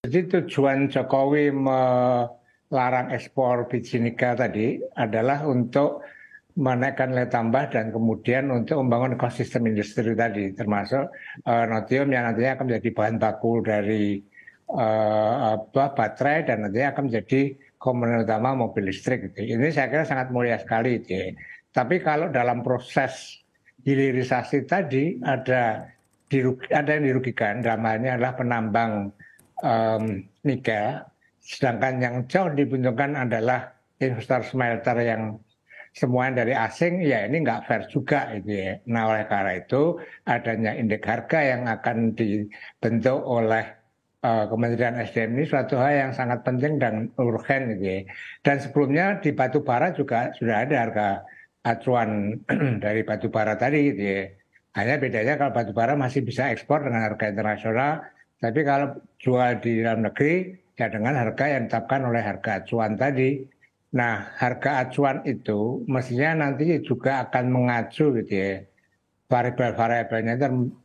Jadi tujuan Jokowi melarang ekspor biji nikel tadi adalah untuk menaikkan nilai tambah dan kemudian untuk membangun ekosistem industri tadi, termasuk notium yang nantinya akan menjadi bahan baku dari baterai dan nantinya akan menjadi komponen utama mobil listrik. Gitu. Ini saya kira sangat mulia sekali. Gitu. Tapi kalau dalam proses hilirisasi tadi ada yang dirugikan, dalam hal ini adalah penambang nikel, sedangkan yang jauh diuntungkan adalah investor smelter yang semuanya dari asing, ya ini nggak fair juga gitu ya. Nah oleh karena itu adanya indeks harga yang akan dibentuk oleh Kementerian SDM ini suatu hal yang sangat penting dan urgen gitu ya. Dan sebelumnya di batu bara juga sudah ada harga acuan dari batu bara tadi gitu ya. Hanya bedanya kalau batu bara masih bisa ekspor dengan harga internasional, tapi kalau jual di dalam negeri ya dengan harga yang ditetapkan oleh harga acuan tadi. Nah, harga acuan itu mestinya nanti juga akan mengacu gitu ya. Variabel-variabelnya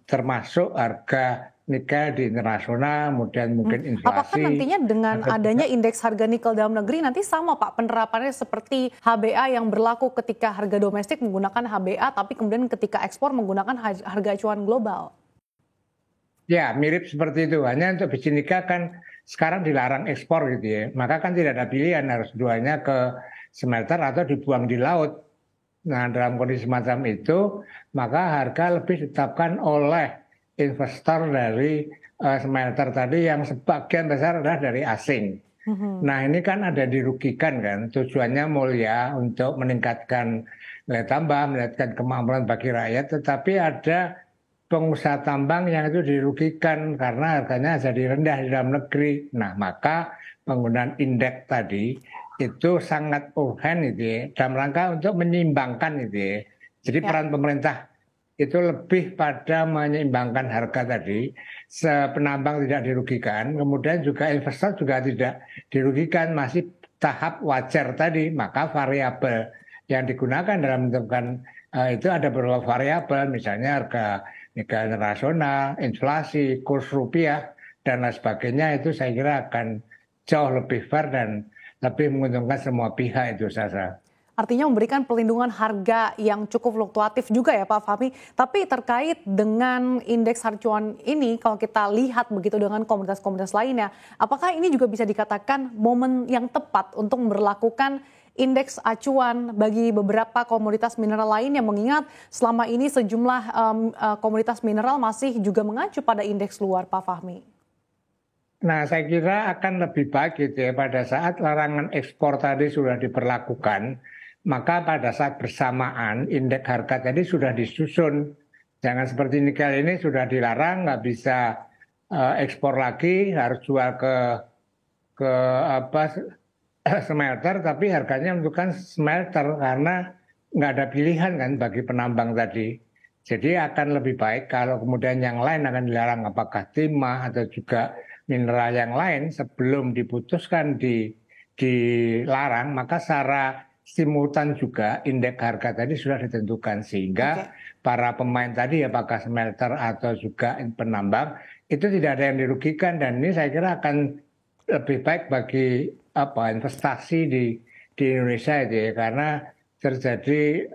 termasuk harga nikel di internasional, kemudian mungkin Apakah inflasi, nantinya dengan atau adanya indeks harga nikel dalam negeri nanti sama Pak penerapannya seperti HBA yang berlaku ketika harga domestik menggunakan HBA tapi kemudian ketika ekspor menggunakan harga acuan global? ya mirip seperti itu. Hanya untuk biji nikel kan sekarang dilarang ekspor gitu ya. Maka kan tidak ada pilihan harus jualnya ke smelter atau dibuang di laut. Nah, dalam kondisi semacam itu, maka harga lebih ditetapkan oleh investor dari smelter tadi yang sebagian besar adalah dari asing. Mhm. Nah, ini kan ada dirugikan kan, tujuannya mulia untuk meningkatkan nilai tambah, meningkatkan kemampuan bagi rakyat, tetapi ada pengusaha tambang yang itu dirugikan karena harganya jadi rendah di dalam negeri. Nah, maka penggunaan indeks tadi itu sangat urgen itu ya, dalam rangka untuk menyeimbangkan itu ya. Jadi Ya. peran pemerintah itu lebih pada menyeimbangkan harga tadi, penambang tidak dirugikan, kemudian juga investor juga tidak dirugikan, masih tahap wajar tadi, maka variabel yang digunakan dalam menentukan itu ada beberapa variabel, misalnya harga nikel internasional, inflasi, kurs rupiah, dan lain sebagainya itu saya kira akan jauh lebih fair dan lebih menguntungkan semua pihak itu saya. Artinya memberikan pelindungan harga yang cukup fluktuatif juga ya Pak Fahmi. Tapi terkait dengan indeks acuan ini, kalau kita lihat begitu dengan komunitas-komunitas lainnya, apakah ini juga bisa dikatakan momen yang tepat untuk memberlakukan indeks acuan bagi beberapa komoditas mineral lain yang mengingat selama ini sejumlah komoditas mineral masih juga mengacu pada indeks luar Pak Fahmi? Nah, saya kira akan lebih baik gitu ya pada saat larangan ekspor tadi sudah diberlakukan, maka pada saat bersamaan indeks harga tadi sudah disusun. Jangan seperti nikel ini sudah dilarang, nggak bisa ekspor lagi, harus jual ke apa smelter, tapi harganya menentukan smelter karena nggak ada pilihan kan bagi penambang tadi. Jadi akan lebih baik kalau kemudian yang lain akan dilarang apakah timah atau juga mineral yang lain sebelum diputuskan dilarang, maka secara simultan juga indeks harga tadi sudah ditentukan sehingga Oke. para pemain tadi apakah smelter atau juga penambang itu tidak ada yang dirugikan dan ini saya kira akan lebih baik bagi investasi di Indonesia itu ya karena terjadi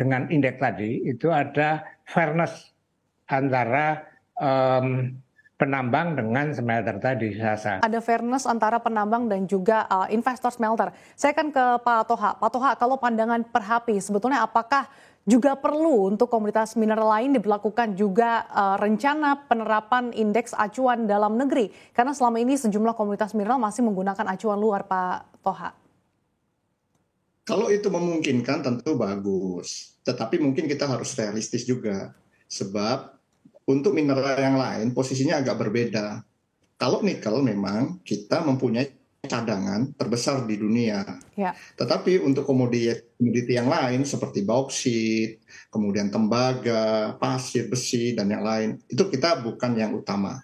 dengan indeks tadi itu ada fairness antara penambang dengan smelter tadi, Sasa. Ada fairness antara penambang dan juga investor smelter. Saya akan ke Pak Toha. Pak Toha, kalau pandangan Perhapi, sebetulnya apakah juga perlu untuk komunitas mineral lain diberlakukan juga rencana penerapan indeks acuan dalam negeri? Karena selama ini sejumlah komunitas mineral masih menggunakan acuan luar, Pak Toha. Kalau itu memungkinkan tentu bagus. Tetapi mungkin kita harus realistis juga. Sebab untuk mineral yang lain posisinya agak berbeda. Kalau nikel memang kita mempunyai cadangan terbesar di dunia. Ya. Tetapi untuk komoditi yang lain seperti bauksit, kemudian tembaga, pasir, besi, dan yang lain, itu kita bukan yang utama.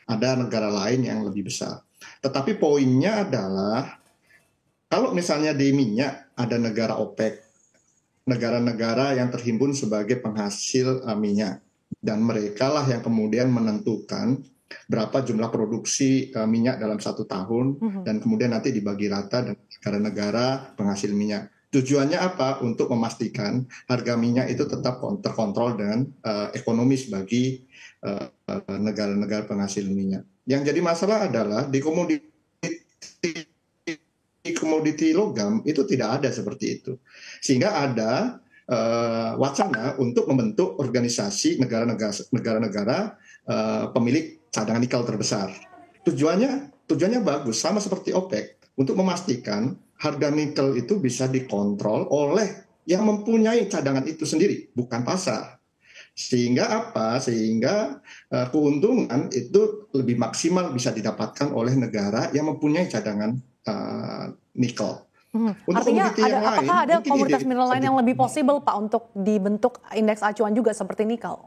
Ada negara lain yang lebih besar. Tetapi poinnya adalah kalau misalnya di minyak ada negara OPEC, negara-negara yang terhimpun sebagai penghasil minyak. Dan mereka lah yang kemudian menentukan berapa jumlah produksi minyak dalam 1 tahun, dan kemudian nanti dibagi rata dengan negara-negara penghasil minyak. Tujuannya apa? Untuk memastikan harga minyak itu tetap terkontrol dengan ekonomis bagi negara-negara penghasil minyak. Yang jadi masalah adalah di komoditi logam itu tidak ada seperti itu, sehingga ada wacana untuk membentuk organisasi negara-negara pemilik cadangan nikel terbesar. Tujuannya bagus, sama seperti OPEC, untuk memastikan harga nikel itu bisa dikontrol oleh yang mempunyai cadangan itu sendiri, bukan pasar. Sehingga apa? Sehingga keuntungan itu lebih maksimal bisa didapatkan oleh negara yang mempunyai cadangan nikel. Untuk Artinya apakah ada komoditas mineral lain yang lebih possible Pak untuk dibentuk indeks acuan juga seperti nikel?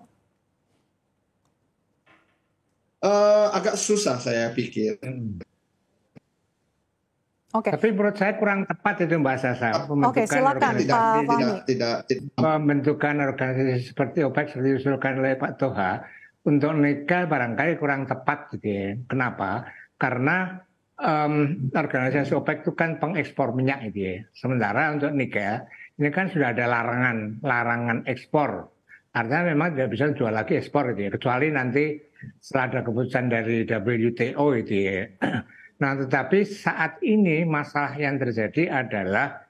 Agak susah saya pikir. Tapi menurut saya kurang tepat itu Mbak Sasa. Silakan Pak Fahmi. Pembentukan organisasi seperti OPEC seperti diusulkan oleh Pak Toha untuk nikel barangkali kurang tepat gitu ya. Kenapa? Karena organisasi OPEC itu kan pengekspor minyak gitu ya. Sementara untuk nikel ini kan sudah ada larangan ekspor. Artinya memang tidak bisa jual lagi ekspor gitu ya. Kecuali nanti setelah ada keputusan dari WTO gitu ya. Nah, tetapi saat ini masalah yang terjadi adalah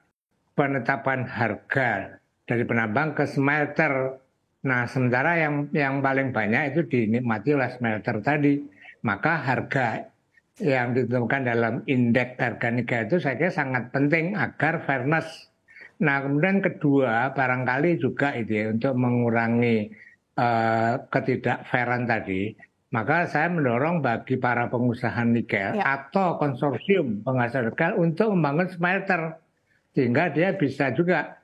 penetapan harga dari penambang ke smelter. Nah, sementara yang paling banyak itu dinikmati oleh smelter tadi. Maka harga yang ditentukan dalam indeks harga nikel itu saya kira sangat penting agar fairness. Nah, kemudian kedua barangkali juga itu ya, untuk mengurangi ketidakfairan tadi. Maka saya mendorong bagi para pengusaha nikel atau konsorsium penghasil nikel untuk membangun smelter. Sehingga dia bisa juga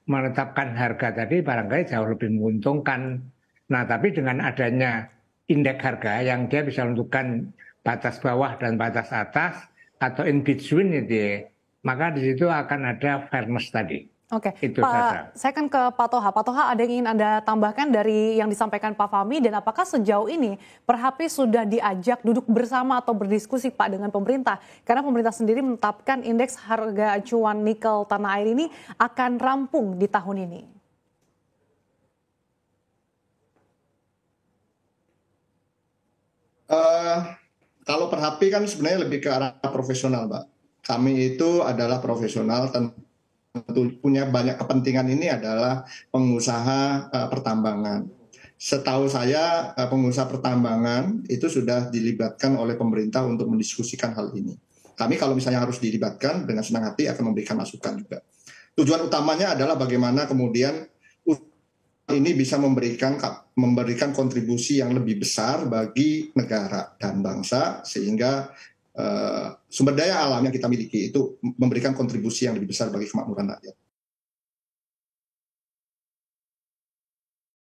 menetapkan harga tadi barangkali jauh lebih menguntungkan. Nah, tapi dengan adanya indeks harga yang dia bisa menentukan batas bawah dan batas atas atau in between itu ya, maka di situ akan ada fairness tadi. Oke, itu Pak, saya kan ke Pak Toha. Pak Toha, ada yang ingin Anda tambahkan dari yang disampaikan Pak Fahmi, dan apakah sejauh ini Perhapi sudah diajak duduk bersama atau berdiskusi Pak dengan pemerintah? Karena pemerintah sendiri menetapkan indeks harga acuan nikel tanah air ini akan rampung di tahun ini. Kalau Perhapi kan sebenarnya lebih ke arah profesional, Mbak. Kami itu adalah profesional, tentu punya banyak kepentingan. Ini adalah pengusaha pertambangan. Setahu saya pengusaha pertambangan itu sudah dilibatkan oleh pemerintah untuk mendiskusikan hal ini. Kami kalau misalnya harus dilibatkan, dengan senang hati akan memberikan masukan juga. Tujuan utamanya adalah bagaimana kemudian ini bisa memberikan kontribusi yang lebih besar bagi negara dan bangsa, sehingga sumber daya alam yang kita miliki itu memberikan kontribusi yang lebih besar bagi kemakmuran rakyat.